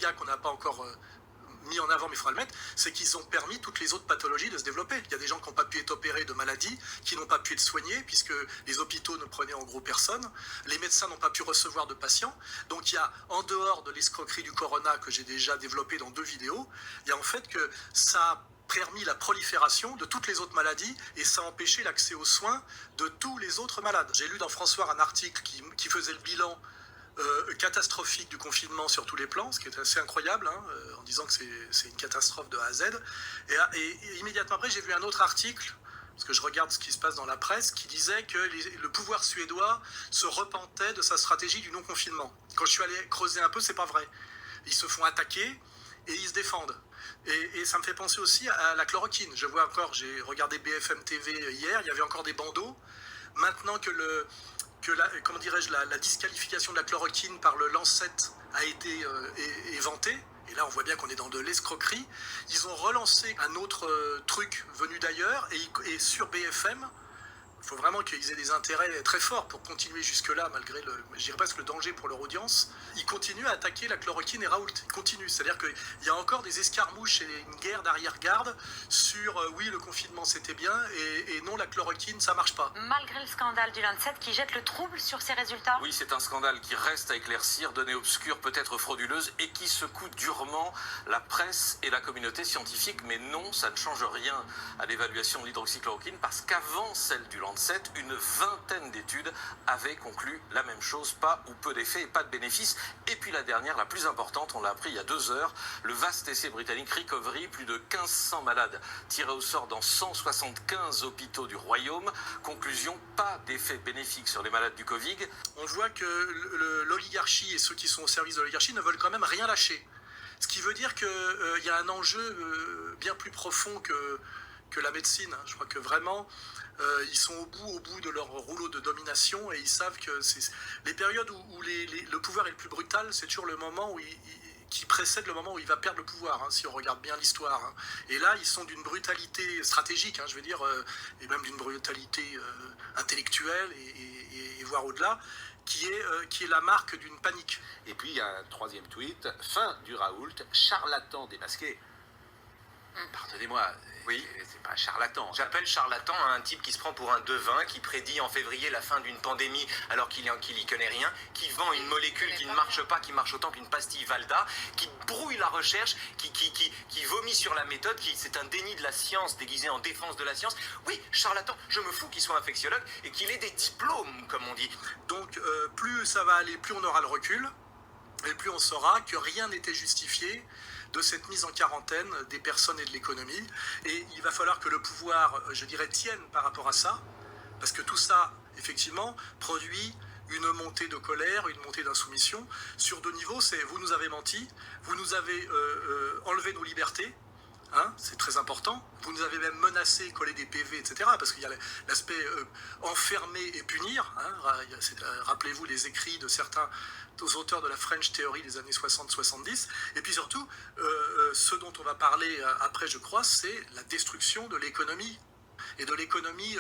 cas qu'on n'a pas encore mis en avant, mais il faudra le mettre, c'est qu'ils ont permis toutes les autres pathologies de se développer. Il y a des gens qui n'ont pas pu être opérés de maladies, qui n'ont pas pu être soignés, puisque les hôpitaux ne prenaient en gros personne. Les médecins n'ont pas pu recevoir de patients. Donc il y a, en dehors de l'escroquerie du corona que j'ai déjà développé dans 2 vidéos, il y a en fait que ça a permis la prolifération de toutes les autres maladies et ça a empêché l'accès aux soins de tous les autres malades. J'ai lu dans François un article qui faisait le bilan catastrophique du confinement sur tous les plans, ce qui est assez incroyable, hein, en disant que c'est une catastrophe de A à Z. Et immédiatement après, j'ai vu un autre article, parce que je regarde ce qui se passe dans la presse, qui disait que le pouvoir suédois se repentait de sa stratégie du non-confinement. Quand je suis allé creuser un peu, c'est pas vrai. Ils se font attaquer et ils se défendent. Et ça me fait penser aussi à la chloroquine. Je vois encore, j'ai regardé BFM TV hier, il y avait encore des bandeaux. Maintenant que comment dirais-je, la disqualification de la chloroquine par le Lancet a été éventée, et là on voit bien qu'on est dans de l'escroquerie, ils ont relancé un autre truc venu d'ailleurs, et sur BFM, il faut vraiment qu'ils aient des intérêts très forts pour continuer jusque-là, malgré je dirais presque le danger pour leur audience. Ils continuent à attaquer la chloroquine et Raoult. Ils continuent. C'est-à-dire qu'il y a encore des escarmouches et une guerre d'arrière-garde sur oui, le confinement c'était bien et non, la chloroquine ça marche pas. Malgré le scandale du Lancet qui jette le trouble sur ces résultats. Oui, c'est un scandale qui reste à éclaircir, données obscures, peut-être frauduleuses, et qui secoue durement la presse et la communauté scientifique. Mais non, ça ne change rien à l'évaluation de l'hydroxychloroquine, parce qu'avant celle du Lancet, une vingtaine d'études avaient conclu la même chose, pas ou peu d'effets et pas de bénéfices. Et puis la dernière, la plus importante, on l'a appris il y a 2 heures, le vaste essai britannique Recovery, plus de 1500 malades tirés au sort dans 175 hôpitaux du Royaume. Conclusion, pas d'effet bénéfique sur les malades du Covid. On voit que l'oligarchie et ceux qui sont au service de l'oligarchie ne veulent quand même rien lâcher. Ce qui veut dire qu'il y a un enjeu bien plus profond que la médecine. Je crois que vraiment, ils sont au bout de leur rouleau de domination et ils savent que les périodes où le pouvoir est le plus brutal, c'est toujours le moment qui précède le moment où il va perdre le pouvoir, hein, si on regarde bien l'histoire. Hein. Et là, ils sont d'une brutalité stratégique, hein, je veux dire, et même d'une brutalité intellectuelle et voire au-delà, qui est la marque d'une panique. Et puis, il y a un 3e tweet, fin du Raoult, charlatan démasqué. Pardonnez-moi, oui. C'est pas un charlatan. J'appelle charlatan un type qui se prend pour un devin, qui prédit en février la fin d'une pandémie alors qu'il y connaît rien, qui vend une molécule qui ne marche pas, qui marche autant qu'une pastille Valda, qui brouille la recherche, qui vomit sur la méthode, c'est un déni de la science déguisé en défense de la science. Oui, charlatan, je me fous qu'il soit infectiologue et qu'il ait des diplômes, comme on dit. Donc plus ça va aller, plus on aura le recul, et plus on saura que rien n'était justifié de cette mise en quarantaine des personnes et de l'économie. Et il va falloir que le pouvoir, je dirais, tienne par rapport à ça, parce que tout ça, effectivement, produit une montée de colère, une montée d'insoumission. Sur 2 niveaux, c'est vous nous avez menti, vous nous avez enlevé nos libertés, hein, c'est très important, vous nous avez même menacé, collé des PV, etc., parce qu'il y a l'aspect enfermer et punir, hein, rappelez-vous les écrits de certains auteurs de la French Theory des années 60-70, et puis surtout, ce dont on va parler après, je crois, c'est la destruction de l'économie, et de l'économie